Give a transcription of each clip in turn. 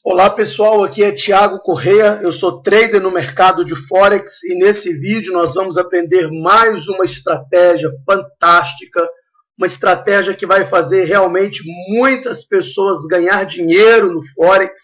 Olá pessoal, aqui é Thiago Correia, eu sou trader no mercado de Forex e nesse vídeo nós vamos aprender mais uma estratégia fantástica, uma estratégia que vai fazer realmente muitas pessoas ganhar dinheiro no Forex,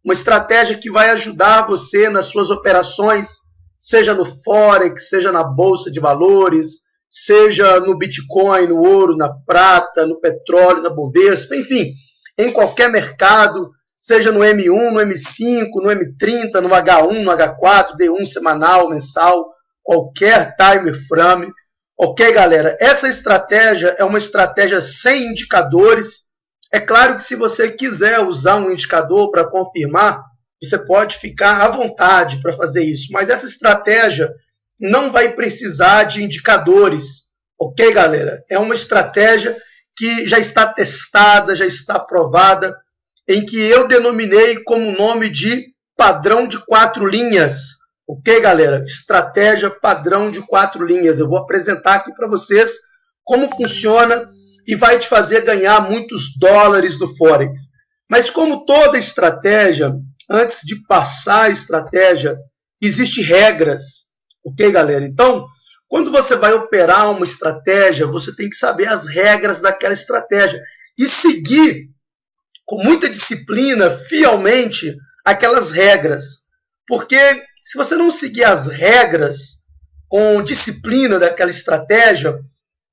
uma estratégia que vai ajudar você nas suas operações, seja no Forex, seja na Bolsa de Valores, seja no Bitcoin, no ouro, na prata, no petróleo, na Bovespa, enfim, em qualquer mercado, seja no M1, no M5, no M30, no H1, no H4, D1 semanal, mensal, qualquer time frame. Ok, galera? Essa estratégia é uma estratégia sem indicadores. É claro que se você quiser usar um indicador para confirmar, você pode ficar à vontade para fazer isso. Mas essa estratégia não vai precisar de indicadores. Ok, galera? É uma estratégia que já está testada, já está aprovada, em que eu denominei como nome de padrão de 4 linhas. Ok, galera? Estratégia padrão de 4 linhas. Eu vou apresentar aqui para vocês como funciona e vai te fazer ganhar muitos dólares no Forex. Mas como toda estratégia, antes de passar a estratégia, existem regras. Ok, galera? Então, quando você vai operar uma estratégia, você tem que saber as regras daquela estratégia e seguir com muita disciplina, fielmente, aquelas regras. Porque se você não seguir as regras com disciplina daquela estratégia,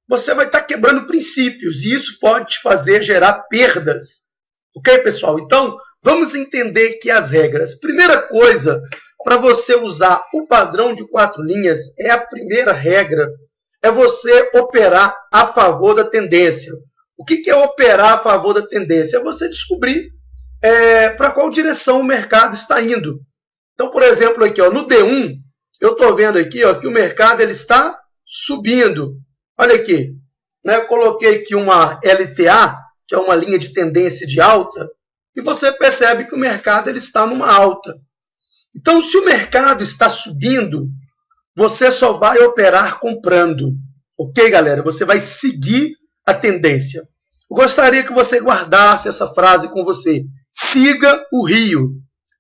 você vai estar quebrando princípios e isso pode te fazer gerar perdas. Ok, pessoal? Então, vamos entender aqui as regras. Primeira coisa, para você usar o padrão de 4 linhas, a primeira regra é você operar a favor da tendência. O que é operar a favor da tendência? É você descobrir para qual direção o mercado está indo. Então, por exemplo, aqui ó, no D1, eu estou vendo aqui ó, que o mercado ele está subindo. Olha aqui, né? Eu coloquei aqui uma LTA, que é uma linha de tendência de alta, e você percebe que o mercado ele está numa alta. Então, se o mercado está subindo, você só vai operar comprando. Ok, galera? Você vai seguir a tendência. Eu gostaria que você guardasse essa frase com você. Siga o rio.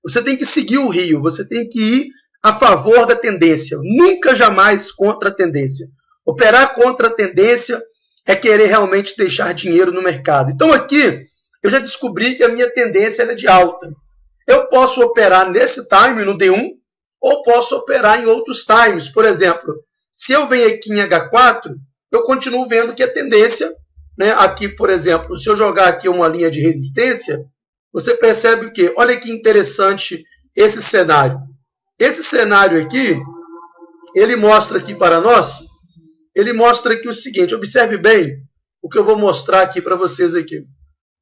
Você tem que seguir o rio. Você tem que ir a favor da tendência. Nunca, jamais contra a tendência. Operar contra a tendência é querer realmente deixar dinheiro no mercado. Então aqui, eu já descobri que a minha tendência é de alta. Eu posso operar nesse time, no D1, ou posso operar em outros times. Por exemplo, se eu venho aqui em H4, eu continuo vendo que a tendência, né, aqui, por exemplo, se eu jogar aqui uma linha de resistência, você percebe o quê? Olha que interessante esse cenário. Esse cenário aqui, ele mostra aqui para nós, ele mostra aqui o seguinte, observe bem o que eu vou mostrar aqui para vocês aqui.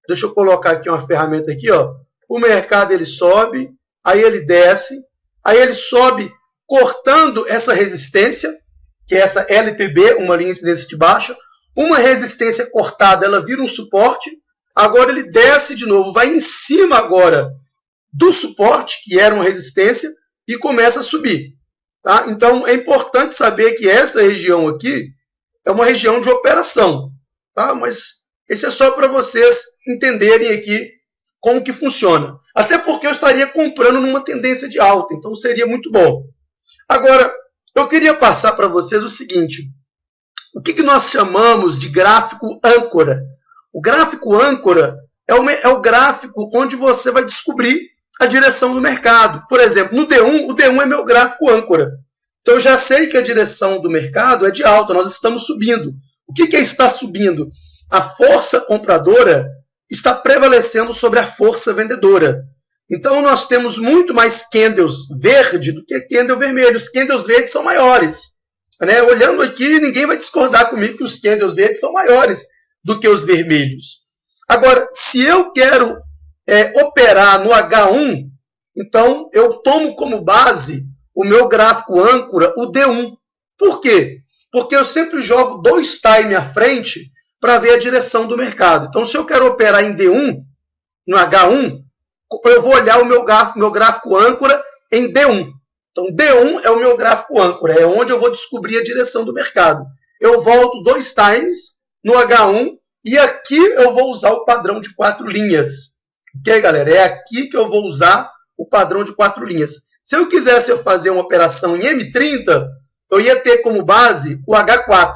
Deixa eu colocar aqui uma ferramenta aqui, ó. O mercado ele sobe, aí ele desce, aí ele sobe cortando essa resistência, que é essa LTB, uma linha de tendência de baixa, uma resistência cortada, ela vira um suporte, agora ele desce de novo, vai em cima agora do suporte, que era uma resistência, e começa a subir. Tá? Então, é importante saber que essa região aqui é uma região de operação. Tá? Mas isso é só para vocês entenderem aqui como que funciona. Até porque eu estaria comprando numa tendência de alta, então seria muito bom. Agora, eu queria passar para vocês o seguinte, o que nós chamamos de gráfico âncora? O gráfico âncora é o gráfico onde você vai descobrir a direção do mercado. Por exemplo, no D1, o D1 é meu gráfico âncora. Então, eu já sei que a direção do mercado é de alta, nós estamos subindo. O que é estar subindo? A força compradora está prevalecendo sobre a força vendedora. Então, nós temos muito mais candles verde do que candle vermelho. Os candles verdes são maiores. Né? Olhando aqui, ninguém vai discordar comigo que os candles verdes são maiores do que os vermelhos. Agora, se eu quero operar no H1, então eu tomo como base o meu gráfico âncora, o D1. Por quê? Porque eu sempre jogo 2 time à frente para ver a direção do mercado. Então, se eu quero operar em D1, no H1, eu vou olhar o meu gráfico âncora em D1. Então, D1 é o meu gráfico âncora, é onde eu vou descobrir a direção do mercado. Eu volto 2 times no H1 e aqui eu vou usar o padrão de 4 linhas. Ok, galera? É aqui que eu vou usar o padrão de 4 linhas. Se eu quisesse fazer uma operação em M30, eu ia ter como base o H4,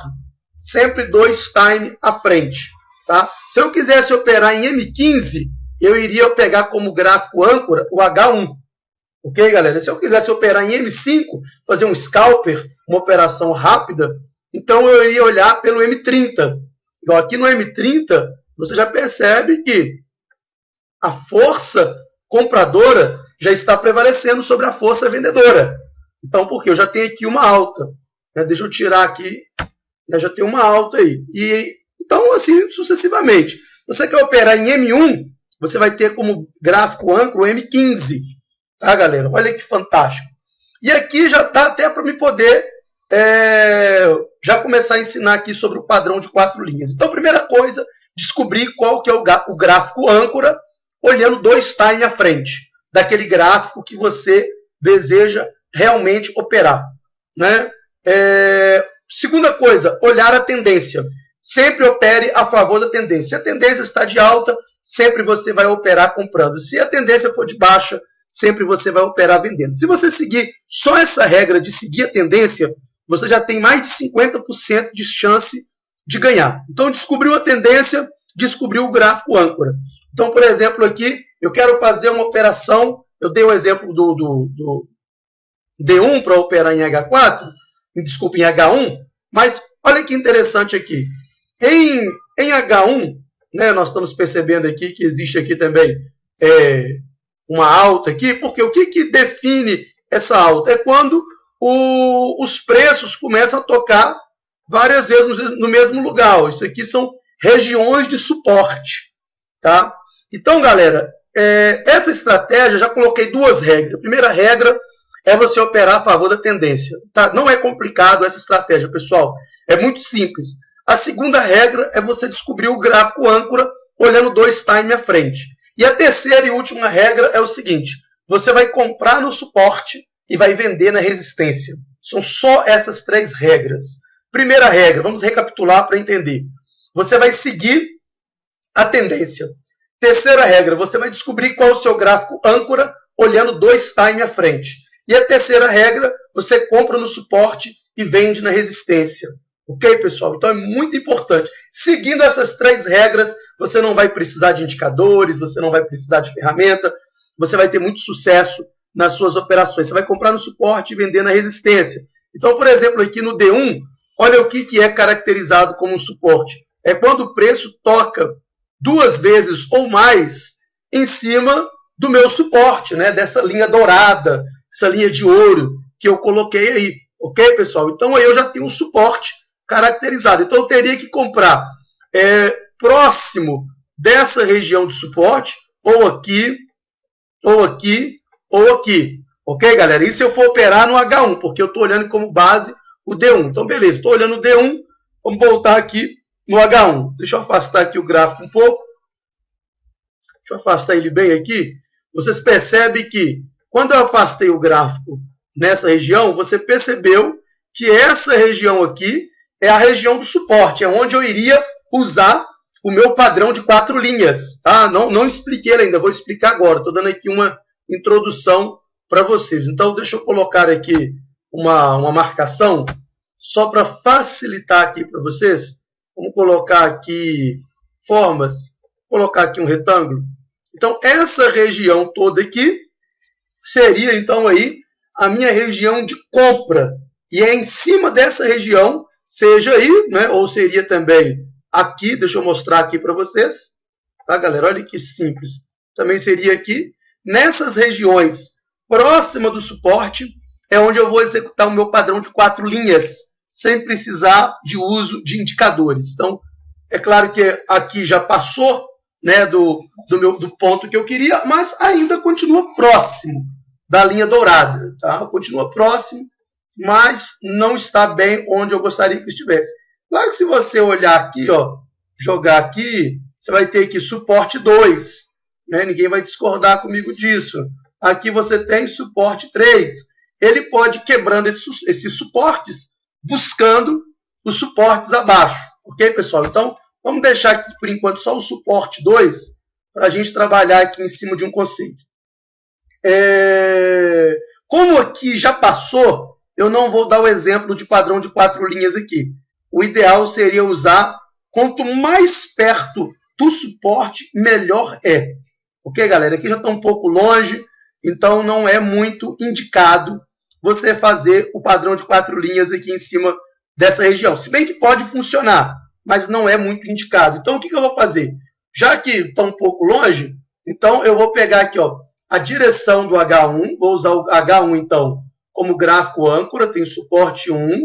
sempre 2 time à frente. Tá? Se eu quisesse operar em M15, eu iria pegar como gráfico âncora o H1. Ok, galera? Se eu quisesse operar em M5, fazer um scalper, uma operação rápida, então eu iria olhar pelo M30. Igual aqui no M30, você já percebe que a força compradora já está prevalecendo sobre a força vendedora. Então, por quê? Eu já tenho aqui uma alta. Deixa eu tirar aqui. Já tem uma alta aí. Então, assim, sucessivamente. Você quer operar em M1, você vai ter como gráfico âncora o M15. Tá, galera? Olha que fantástico. E aqui já está até para me poder já começar a ensinar aqui sobre o padrão de 4 linhas. Então, primeira coisa, descobrir qual que é o gráfico âncora, olhando 2 time à frente, daquele gráfico que você deseja realmente operar. Né? Segunda coisa, olhar a tendência. Sempre opere a favor da tendência. Se a tendência está de alta, sempre você vai operar comprando. Se a tendência for de baixa, sempre você vai operar vendendo. Se você seguir só essa regra de seguir a tendência, você já tem mais de 50% de chance de ganhar. Então, descobriu a tendência, descobriu o gráfico âncora. Então, por exemplo, aqui, eu quero fazer uma operação, eu dei o exemplo do D1 para operar em H4, desculpa, em H1, mas olha que interessante aqui. Em H1, né, nós estamos percebendo aqui que existe aqui também uma alta aqui, porque o que define essa alta? É quando os preços começam a tocar várias vezes no mesmo lugar. Isso aqui são regiões de suporte. Tá? Então, galera, essa estratégia, já coloquei 2 regras. A primeira regra é você operar a favor da tendência. Tá? Não é complicado essa estratégia, pessoal. É muito simples. A segunda regra é você descobrir o gráfico âncora olhando 2 time à frente. E a terceira e última regra é o seguinte: você vai comprar no suporte e vai vender na resistência. São só essas 3 regras. Primeira regra, vamos recapitular para entender. Você vai seguir a tendência. Terceira regra, você vai descobrir qual é o seu gráfico âncora olhando 2 time à frente. E a terceira regra, você compra no suporte e vende na resistência. Ok, pessoal? Então é muito importante. Seguindo essas 3 regras, você não vai precisar de indicadores, você não vai precisar de ferramenta, você vai ter muito sucesso nas suas operações. Você vai comprar no suporte e vender na resistência. Então, por exemplo, aqui no D1, olha o que é caracterizado como um suporte. É quando o preço toca 2 vezes ou mais em cima do meu suporte, né? Dessa linha dourada, essa linha de ouro que eu coloquei aí. Ok, pessoal? Então, aí eu já tenho um suporte caracterizado. Então, eu teria que comprar próximo dessa região de suporte, ou aqui, ou aqui, ou aqui. Ok, galera? Isso se eu for operar no H1, porque eu estou olhando como base o D1. Então, beleza. Estou olhando o D1. Vamos voltar aqui no H1. Deixa eu afastar aqui o gráfico um pouco. Deixa eu afastar ele bem aqui. Vocês percebem que, quando eu afastei o gráfico nessa região, você percebeu que essa região aqui é a região do suporte, é onde eu iria usar o meu padrão de 4 linhas. Tá? Não expliquei ainda, vou explicar agora. Estou dando aqui uma introdução para vocês. Então, deixa eu colocar aqui uma marcação, só para facilitar aqui para vocês. Vamos colocar aqui formas, vou colocar aqui um retângulo. Então, essa região toda aqui seria, então, aí a minha região de compra. E é em cima dessa região, seja aí, né, ou seria também aqui, deixa eu mostrar aqui para vocês. Tá, galera? Olha que simples. Também seria aqui. Nessas regiões próximas do suporte, é onde eu vou executar o meu padrão de 4 linhas, sem precisar de uso de indicadores. Então, é claro que aqui já passou, né, do ponto que eu queria, mas ainda continua próximo da linha dourada. Tá? Continua próximo, mas não está bem onde eu gostaria que estivesse. Claro que se você olhar aqui, ó, jogar aqui, você vai ter aqui suporte 2. Né? Ninguém vai discordar comigo disso. Aqui você tem suporte 3. Ele pode ir quebrando esses suportes, buscando os suportes abaixo. Ok, pessoal? Então, vamos deixar aqui, por enquanto, só o suporte 2, para a gente trabalhar aqui em cima de um conceito. Como aqui já passou, eu não vou dar o exemplo de padrão de 4 linhas aqui. O ideal seria usar, quanto mais perto do suporte, melhor é. Ok, galera? Aqui já está um pouco longe, então não é muito indicado você fazer o padrão de 4 linhas aqui em cima dessa região. Se bem que pode funcionar, mas não é muito indicado. Então, o que eu vou fazer? Já que está um pouco longe, então eu vou pegar aqui, ó, a direção do H1, vou usar o H1, então, como gráfico âncora, tem suporte 1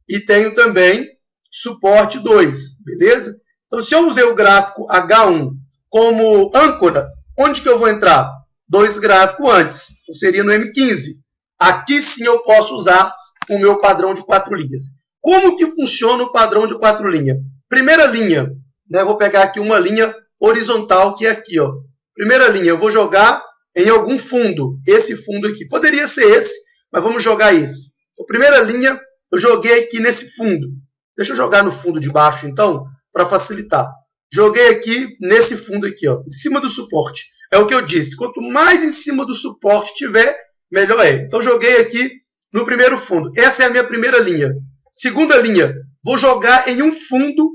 e tenho também suporte 2, beleza? Então, se eu usei o gráfico H1 como âncora, onde que eu vou entrar? 2 gráficos antes, então seria no M15. Aqui sim eu posso usar o meu padrão de 4 linhas. Como que funciona o padrão de 4 linhas? Primeira linha, né, vou pegar aqui uma linha horizontal, que é aqui, ó. Primeira linha, eu vou jogar em algum fundo, esse fundo aqui. Poderia ser esse, mas vamos jogar esse. A primeira linha, eu joguei aqui nesse fundo. Deixa eu jogar no fundo de baixo, então, para facilitar. Joguei aqui nesse fundo aqui, ó, em cima do suporte. É o que eu disse, quanto mais em cima do suporte tiver, melhor é. Então, joguei aqui no primeiro fundo. Essa é a minha primeira linha. Segunda linha, vou jogar em um fundo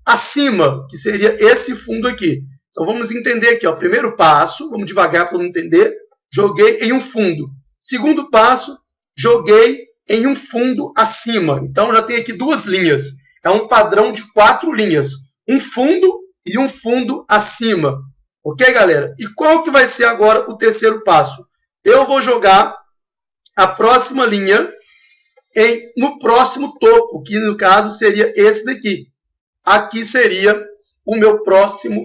acima, que seria esse fundo aqui. Então, vamos entender aqui, ó, primeiro passo, vamos devagar para não entender. Joguei em um fundo. Segundo passo, joguei em um fundo acima. Então, já tem aqui 2 linhas. É um padrão de 4 linhas. Um fundo e um fundo acima. Ok, galera? E qual que vai ser agora o terceiro passo? Eu vou jogar a próxima linha no próximo topo, que no caso seria esse daqui. Aqui seria o meu próximo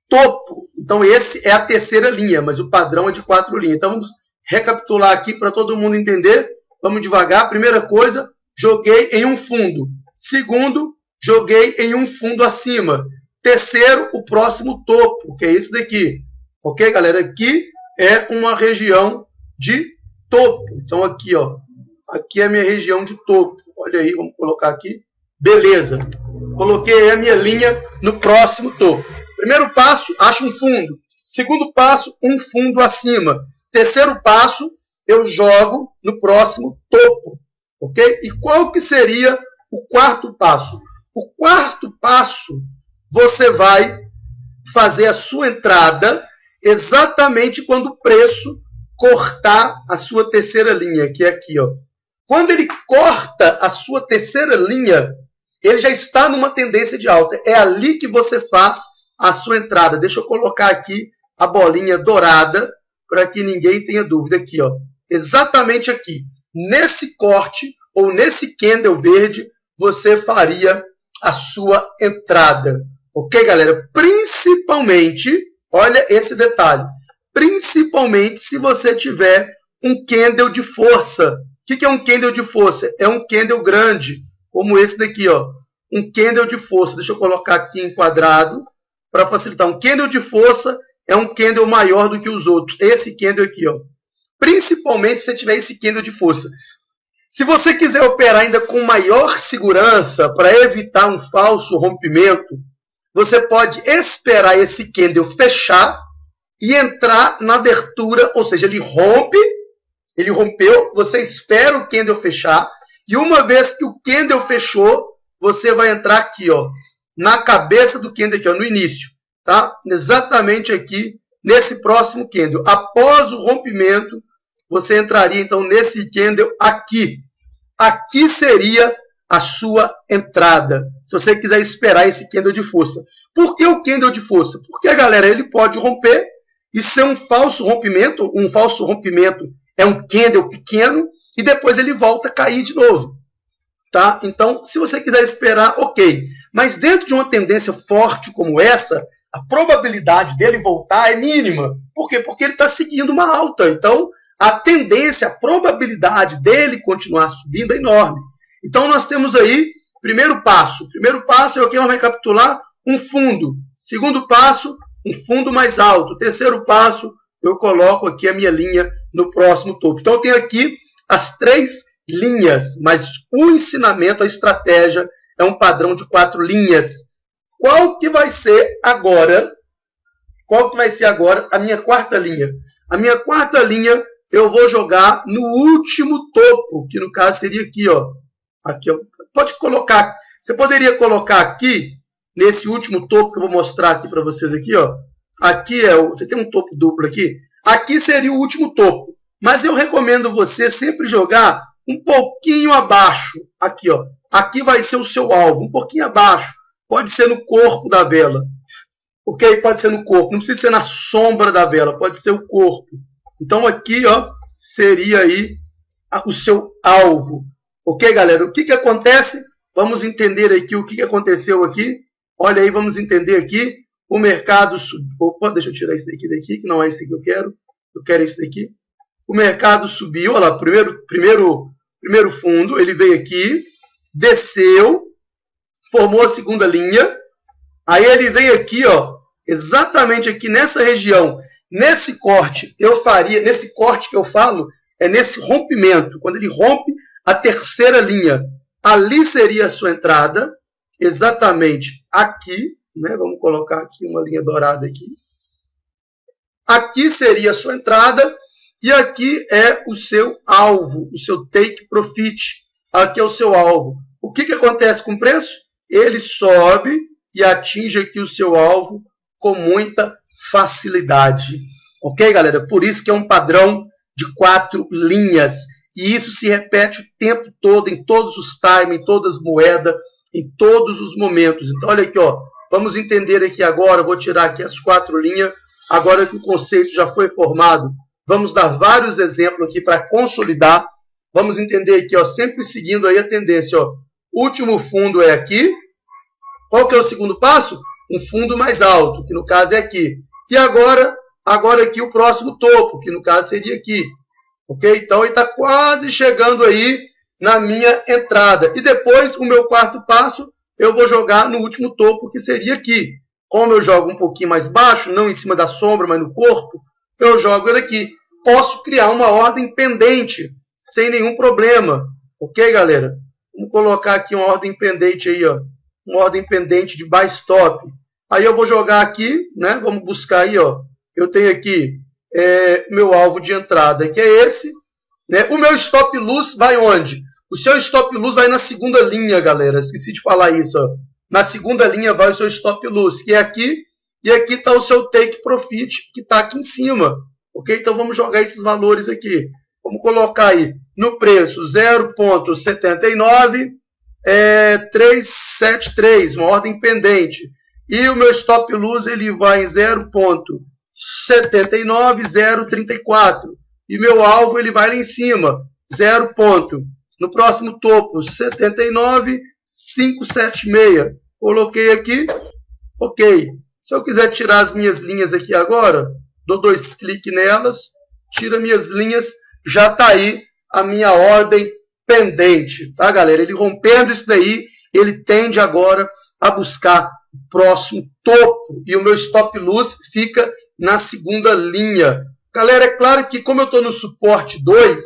topo. Então, esse é a terceira linha, mas o padrão é de 4 linhas. Então, vamos recapitular aqui para todo mundo entender. Vamos devagar. Primeira coisa, joguei em um fundo. Segundo, joguei em um fundo acima. Terceiro, o próximo topo, que é esse daqui. Ok, galera? Aqui é uma região de topo. Então, aqui, ó. Aqui é a minha região de topo. Olha aí, vamos colocar aqui. Beleza. Coloquei a minha linha no próximo topo. Primeiro passo, acho um fundo. Segundo passo, um fundo acima. Terceiro passo, eu jogo no próximo topo. Ok? E qual que seria o quarto passo? O quarto passo, você vai fazer a sua entrada exatamente quando o preço cortar a sua terceira linha, que é aqui, ó. Quando ele corta a sua terceira linha, ele já está numa tendência de alta. É ali que você faz a sua entrada. Deixa eu colocar aqui a bolinha dourada para que ninguém tenha dúvida. Aqui, ó. Exatamente aqui. Nesse corte ou nesse candle verde, você faria a sua entrada. Ok, galera? Principalmente, olha esse detalhe. Principalmente se você tiver um candle de força. O que é um candle de força? É um candle grande, como esse daqui, ó. Um candle de força. Deixa eu colocar aqui enquadrado para facilitar. Um candle de força é um candle maior do que os outros. Esse candle aqui, ó. Principalmente se você tiver esse candle de força. Se você quiser operar ainda com maior segurança para evitar um falso rompimento, você pode esperar esse candle fechar e entrar na abertura, ou seja, ele rompeu, você espera o candle fechar, e uma vez que o candle fechou, você vai entrar aqui, ó, na cabeça do candle aqui, ó, no início, tá? Exatamente aqui, nesse próximo candle. Após o rompimento, você entraria, então, nesse candle aqui. Aqui seria a sua entrada, se você quiser esperar esse candle de força. Por que o candle de força? Porque, galera, ele pode romper e ser um falso rompimento. Um falso rompimento é um candle pequeno e depois ele volta a cair de novo. Tá? Então, se você quiser esperar, ok. Mas dentro de uma tendência forte como essa, a probabilidade dele voltar é mínima. Por quê? Porque ele está seguindo uma alta. Então, a tendência, a probabilidade dele continuar subindo é enorme. Então, nós temos aí, primeiro passo. Primeiro passo é o que? Vamos recapitular? Um fundo. Segundo passo, um fundo mais alto. Terceiro passo, eu coloco aqui a minha linha no próximo topo. Então, eu tenho aqui as 3 linhas, mas o ensinamento, a estratégia, é um padrão de 4 linhas. Qual que vai ser agora qual que vai ser agora a minha quarta linha? A minha quarta linha eu vou jogar no último topo, que no caso seria aqui, ó. Aqui, ó. Pode colocar, você poderia colocar aqui, nesse último topo que eu vou mostrar aqui para vocês aqui, ó. Aqui tem um topo duplo aqui. Aqui seria o último topo. Mas eu recomendo você sempre jogar um pouquinho abaixo. Aqui, ó. Aqui vai ser o seu alvo, um pouquinho abaixo. Pode ser no corpo da vela. Ok? Pode ser no corpo. Não precisa ser na sombra da vela. Pode ser o corpo. Então aqui, ó, seria aí o seu alvo. Ok, galera? O que que acontece? Vamos entender aqui o que que aconteceu aqui. Olha aí, vamos entender aqui. O mercado subiu. Opa, deixa eu tirar esse daqui, que não é esse que eu quero. Eu quero esse daqui. O mercado subiu. Olha lá, primeiro fundo. Ele veio aqui, desceu, formou a segunda linha. Aí ele veio aqui, ó, exatamente aqui nessa região. Nesse corte, nesse corte que eu falo, é nesse rompimento. Quando ele rompe a terceira linha, ali seria a sua entrada, exatamente aqui, né? Vamos colocar aqui uma linha dourada aqui. Aqui seria a sua entrada e aqui é o seu alvo, o seu take profit. Aqui é o seu alvo. O que que acontece com o preço? Ele sobe e atinge aqui o seu alvo com muita facilidade. Ok, galera? Por isso que é um padrão de 4 linhas. E isso se repete o tempo todo, em todos os times, em todas as moedas, em todos os momentos. Então, olha aqui, ó. Vamos entender aqui agora, vou tirar aqui as 4 linhas. Agora que o conceito já foi formado, vamos dar vários exemplos aqui para consolidar. Vamos entender aqui, ó, sempre seguindo aí a tendência, ó. O último fundo é aqui. Qual que é o segundo passo? Um fundo mais alto, que no caso é aqui. E agora aqui o próximo topo, que no caso seria aqui. Ok? Então ele está quase chegando aí na minha entrada. E depois, o meu quarto passo, eu vou jogar no último topo, que seria aqui. Como eu jogo um pouquinho mais baixo, não em cima da sombra, mas no corpo, eu jogo ele aqui. Posso criar uma ordem pendente, sem nenhum problema. Ok, galera? Vamos colocar aqui uma ordem pendente aí, ó. Uma ordem pendente de buy stop. Aí eu vou jogar aqui, né? Vamos buscar aí, ó. Eu tenho aqui meu alvo de entrada, que é esse. Né? O meu stop loss vai onde? O seu stop loss vai na segunda linha, galera. Esqueci de falar isso, ó. Na segunda linha vai o seu stop loss, que é aqui. E aqui está o seu take profit, que está aqui em cima. Ok? Então vamos jogar esses valores aqui. Vamos colocar aí no preço 0,79, 373, uma ordem pendente. E o meu stop loss ele vai em 0,79, 0,34. E meu alvo ele vai lá em cima, 0. No próximo topo, 79, 576. Coloquei aqui, ok. Se eu quiser tirar as minhas linhas aqui agora, dou 2 cliques nelas, tira minhas linhas, já está aí a minha ordem pendente, tá, galera? Ele rompendo isso daí, ele tende agora a buscar o próximo topo e o meu stop loss fica na segunda linha. Galera, é claro que como eu estou no suporte 2,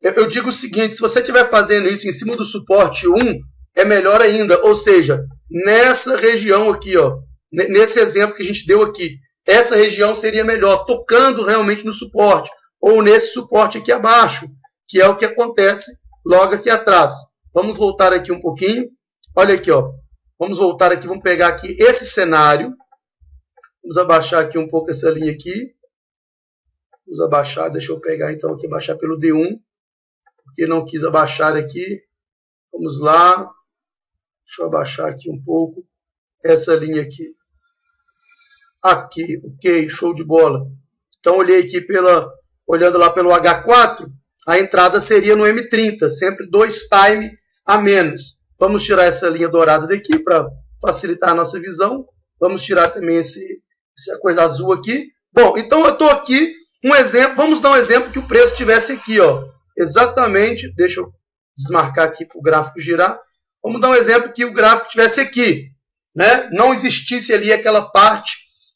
eu digo o seguinte, se você estiver fazendo isso em cima do suporte 1, é melhor ainda, ou seja, nessa região aqui, ó, nesse exemplo que a gente deu aqui, essa região seria melhor, tocando realmente no suporte, ou nesse suporte aqui abaixo, que é o que acontece logo aqui atrás. Vamos voltar aqui um pouquinho, olha aqui, ó, vamos voltar aqui, vamos pegar aqui esse cenário, vamos abaixar aqui um pouco essa linha aqui, vamos abaixar, deixa eu pegar então aqui, abaixar pelo D1, porque não quis abaixar aqui, vamos lá, deixa eu abaixar aqui um pouco, essa linha aqui, aqui, ok, show de bola. Então olhei aqui olhando lá pelo H4, a entrada seria no M30, sempre 2 time a menos. Vamos tirar essa linha dourada daqui para facilitar a nossa visão. Vamos tirar também essa coisa azul aqui. Bom, então eu estou aqui, um exemplo, vamos dar um exemplo que o preço estivesse aqui, ó. Exatamente, deixa eu desmarcar aqui para o gráfico girar. Vamos dar um exemplo que o gráfico estivesse aqui, né? Não existisse ali aquela parte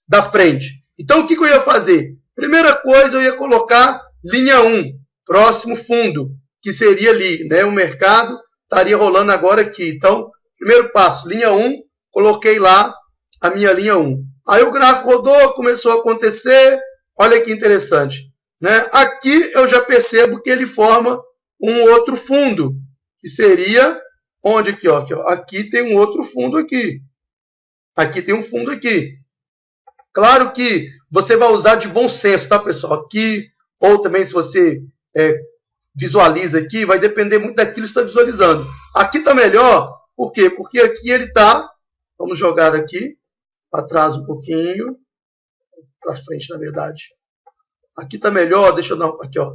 da frente. Então o que eu ia fazer? Primeira coisa, eu ia colocar linha 1, próximo fundo, que seria ali, né? O mercado estaria rolando agora aqui. Então, primeiro passo, linha 1, coloquei lá a minha linha 1. Aí o gráfico rodou, começou a acontecer. Olha que interessante, né? Aqui eu já percebo que ele forma um outro fundo, que seria onde aqui, ó, aqui tem um outro fundo aqui. Aqui tem um fundo aqui. Claro que você vai usar de bom senso, tá, pessoal? Aqui, ou também se você visualiza aqui, vai depender muito daquilo que você está visualizando. Aqui está melhor, por quê? Porque aqui ele está, vamos jogar aqui, para trás um pouquinho, para frente, na verdade. Aqui está melhor, deixa eu dar, aqui, ó.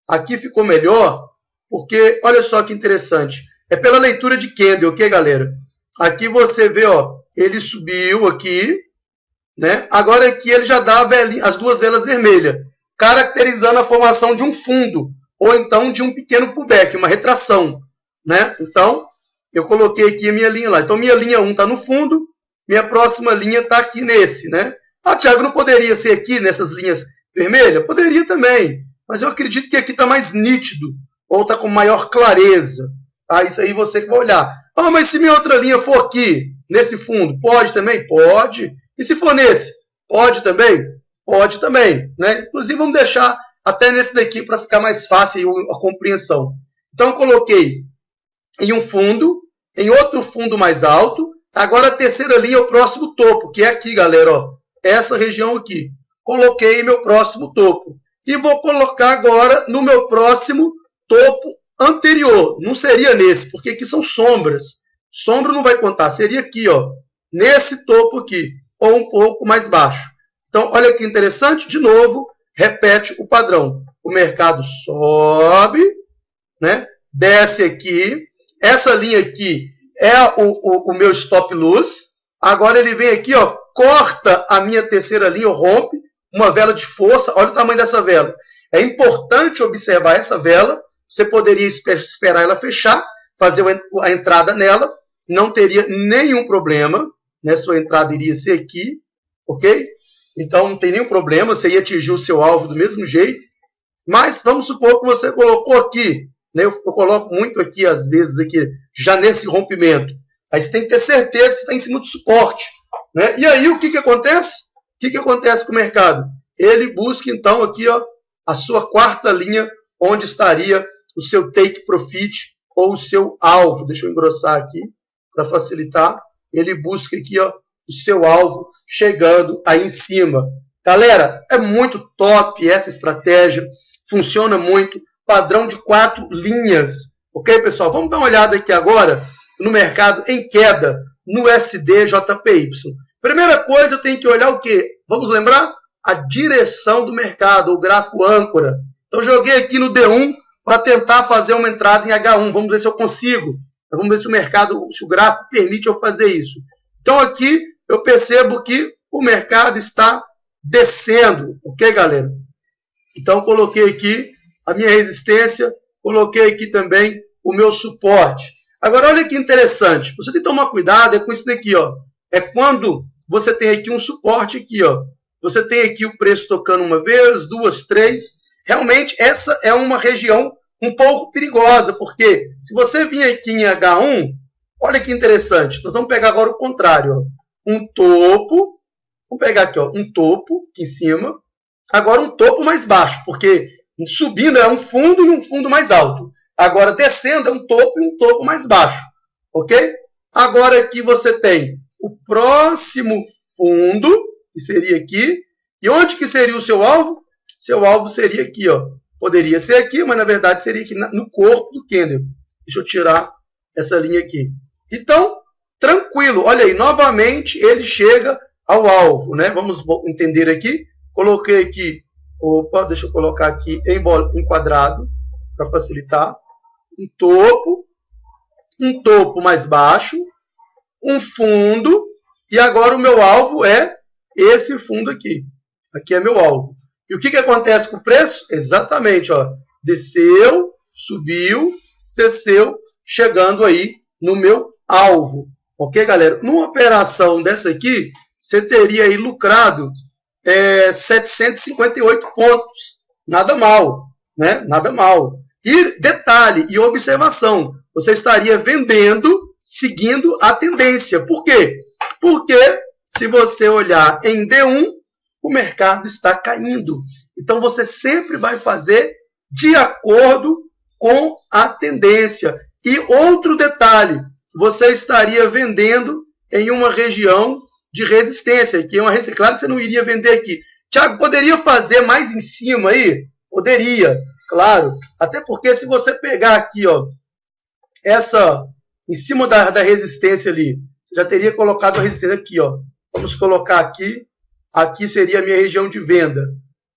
Aqui ficou melhor, porque, olha só que interessante, é pela leitura de candle, ok, galera? Aqui você vê, ó, ele subiu aqui, né? Agora aqui ele já dá as duas velas vermelhas, caracterizando a formação de um fundo, ou então de um pequeno pullback, uma retração, né? Então, eu coloquei aqui a minha linha lá. Então, minha linha 1 está no fundo, minha próxima linha está aqui nesse, né? Ah, Thiago, não poderia ser aqui nessas linhas vermelhas? Poderia também, mas eu acredito que aqui está mais nítido, ou está com maior clareza. Ah, isso aí você que vai olhar. Ah, mas se minha outra linha for aqui, nesse fundo, pode também? Pode. E se for nesse, pode também? Pode também, né? Inclusive, vamos deixar até nesse daqui para ficar mais fácil a compreensão. Então, eu coloquei em um fundo, em outro fundo mais alto. Agora, a terceira linha é o próximo topo, que é aqui, galera, ó, essa região aqui. Coloquei meu próximo topo. E vou colocar agora no meu próximo topo anterior. Não seria nesse, porque aqui são sombras. Sombra não vai contar, seria aqui, ó, nesse topo aqui, ou um pouco mais baixo. Então, olha que interessante, de novo, repete o padrão. O mercado sobe, né? Desce aqui. Essa linha aqui é o meu stop loss. Agora ele vem aqui, ó, corta a minha terceira linha, rompe uma vela de força. Olha o tamanho dessa vela. É importante observar essa vela. Você poderia esperar ela fechar, fazer a entrada nela. Não teria nenhum problema, né? Sua entrada iria ser aqui, ok? Então não tem nenhum problema, você ia atingir o seu alvo do mesmo jeito. Mas vamos supor que você colocou aqui, né? Eu coloco muito aqui, às vezes, aqui, já nesse rompimento. Aí você tem que ter certeza que está em cima do suporte, né? E aí o que acontece? O que acontece com o mercado? Ele busca então aqui, ó, a sua quarta linha, onde estaria o seu take profit ou o seu alvo. Deixa eu engrossar aqui para facilitar. Ele busca aqui, ó, o seu alvo chegando aí em cima. Galera, é muito top essa estratégia. Funciona muito. Padrão de 4 linhas. Ok, pessoal? Vamos dar uma olhada aqui agora no mercado em queda, no SDJPY. Primeira coisa, eu tenho que olhar o quê? Vamos lembrar? A direção do mercado, o gráfico âncora. Então, joguei aqui no D1 para tentar fazer uma entrada em H1. Vamos ver se eu consigo. Vamos ver se o mercado, se o gráfico permite eu fazer isso. Então, aqui eu percebo que o mercado está descendo. Ok, galera? Então, coloquei aqui a minha resistência, coloquei aqui também o meu suporte. Agora, olha que interessante. Você tem que tomar cuidado com isso daqui, ó. É quando você tem aqui um suporte aqui, ó. Você tem aqui o preço tocando uma vez, duas, três. Realmente, essa é uma região um pouco perigosa, porque se você vir aqui em H1, olha que interessante. Nós vamos pegar agora o contrário, ó. Um topo. Vamos pegar aqui, ó, um topo aqui em cima. Agora um topo mais baixo, porque subindo é um fundo e um fundo mais alto. Agora descendo é um topo e um topo mais baixo. Ok? Agora aqui você tem o próximo fundo, que seria aqui. E onde que seria o seu alvo? Seu alvo seria aqui, ó. Poderia ser aqui, mas na verdade seria aqui no corpo do candle. Deixa eu tirar essa linha aqui. Então, tranquilo. Olha aí, novamente ele chega ao alvo, né? Vamos entender aqui. Coloquei aqui, opa, deixa eu colocar aqui em quadrado, para facilitar. Um topo mais baixo, um fundo, e agora o meu alvo é esse fundo aqui. Aqui é meu alvo. E o que acontece com o preço? Exatamente, ó, desceu, subiu, desceu, chegando aí no meu alvo. Ok, galera? Numa operação dessa aqui, você teria aí lucrado 758 pontos. Nada mal, né? Nada mal. E detalhe e observação, você estaria vendendo seguindo a tendência. Por quê? Porque Se você olhar em D1, o mercado está caindo. Então, você sempre vai fazer de acordo com a tendência. E outro detalhe, você estaria vendendo em uma região de resistência, que é uma resistência. Claro que você não iria vender aqui. Thiago, poderia fazer mais em cima aí? Poderia, claro. Até porque se você pegar aqui, ó, essa em cima da resistência ali, você já teria colocado a resistência aqui, ó. Vamos colocar aqui. Aqui seria a minha região de venda,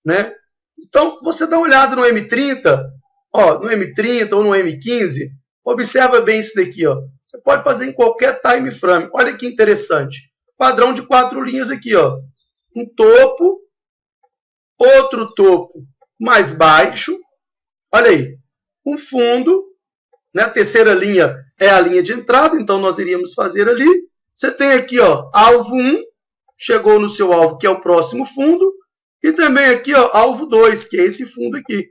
né? Então, você dá uma olhada no M30, ó, no M30 ou no M15, observa bem isso daqui, ó. Você pode fazer em qualquer time frame. Olha que interessante. Padrão de 4 linhas aqui, ó. Um topo, outro topo mais baixo. Olha aí. Um fundo, né? A terceira linha é a linha de entrada, então nós iríamos fazer ali. Você tem aqui, ó, alvo 1, chegou no seu alvo, que é o próximo fundo. E também aqui, ó, alvo 2, que é esse fundo aqui.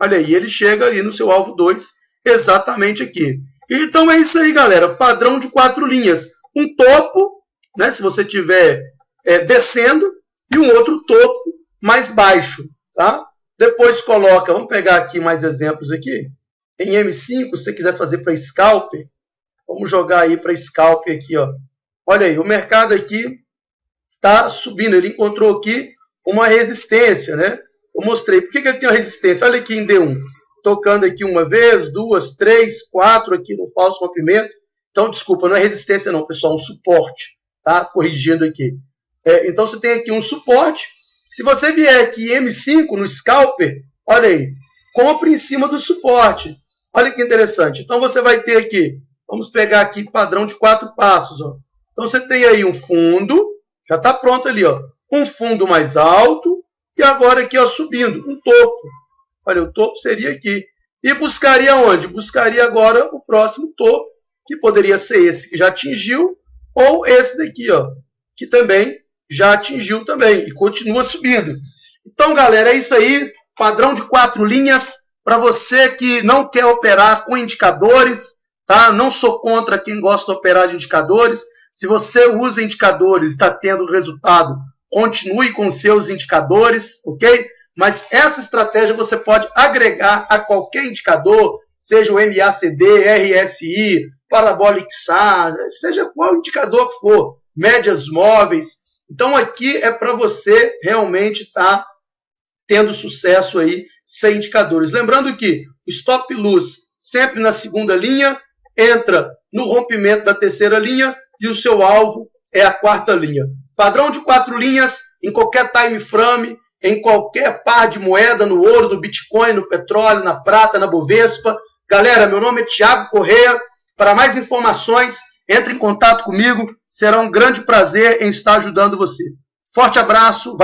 Olha aí, ele chega ali no seu alvo 2, exatamente aqui. Então é isso aí, galera. Padrão de 4 linhas. Um topo, né, se você estiver descendo, e um outro topo mais baixo. Tá? Depois coloca, vamos pegar aqui mais exemplos aqui. Em M5, se você quiser fazer para scalp, vamos jogar aí para scalp aqui. Ó. Olha aí, o mercado aqui está subindo. Ele encontrou aqui uma resistência, né? Eu mostrei. Por que ele tem uma resistência? Olha aqui em D1. Tocando aqui uma vez, 2, 3, 4 aqui no falso rompimento. Então, desculpa, não é resistência não, pessoal, um suporte. Tá? Corrigindo aqui. Então, você tem aqui um suporte. Se você vier aqui em M5, no scalper, olha aí, compre em cima do suporte. Olha que interessante. Então, você vai ter aqui, vamos pegar aqui padrão de 4 passos. Ó. Então, você tem aí um fundo, já está pronto ali, ó. Um fundo mais alto e agora aqui, ó, subindo, um topo. Olha, o topo seria aqui. E buscaria onde? Buscaria agora o próximo topo, que poderia ser esse que já atingiu, ou esse daqui, ó, que também já atingiu também e continua subindo. Então, galera, é isso aí. Padrão de 4 linhas para você que não quer operar com indicadores, tá? Não sou contra quem gosta de operar de indicadores. Se você usa indicadores e está tendo resultado, continue com seus indicadores, ok? Mas essa estratégia você pode agregar a qualquer indicador, seja o MACD, RSI, Parabolic SAR, seja qual indicador que for, médias móveis. Então aqui é para você realmente estar tendo sucesso aí sem indicadores. Lembrando que o stop loss sempre na segunda linha, entra no rompimento da terceira linha e o seu alvo é a quarta linha. Padrão de 4 linhas em qualquer time frame, em qualquer par de moeda, no ouro, no Bitcoin, no petróleo, na prata, na Bovespa. Galera, meu nome é Thiago Correia. Para mais informações, entre em contato comigo. Será um grande prazer em estar ajudando você. Forte abraço.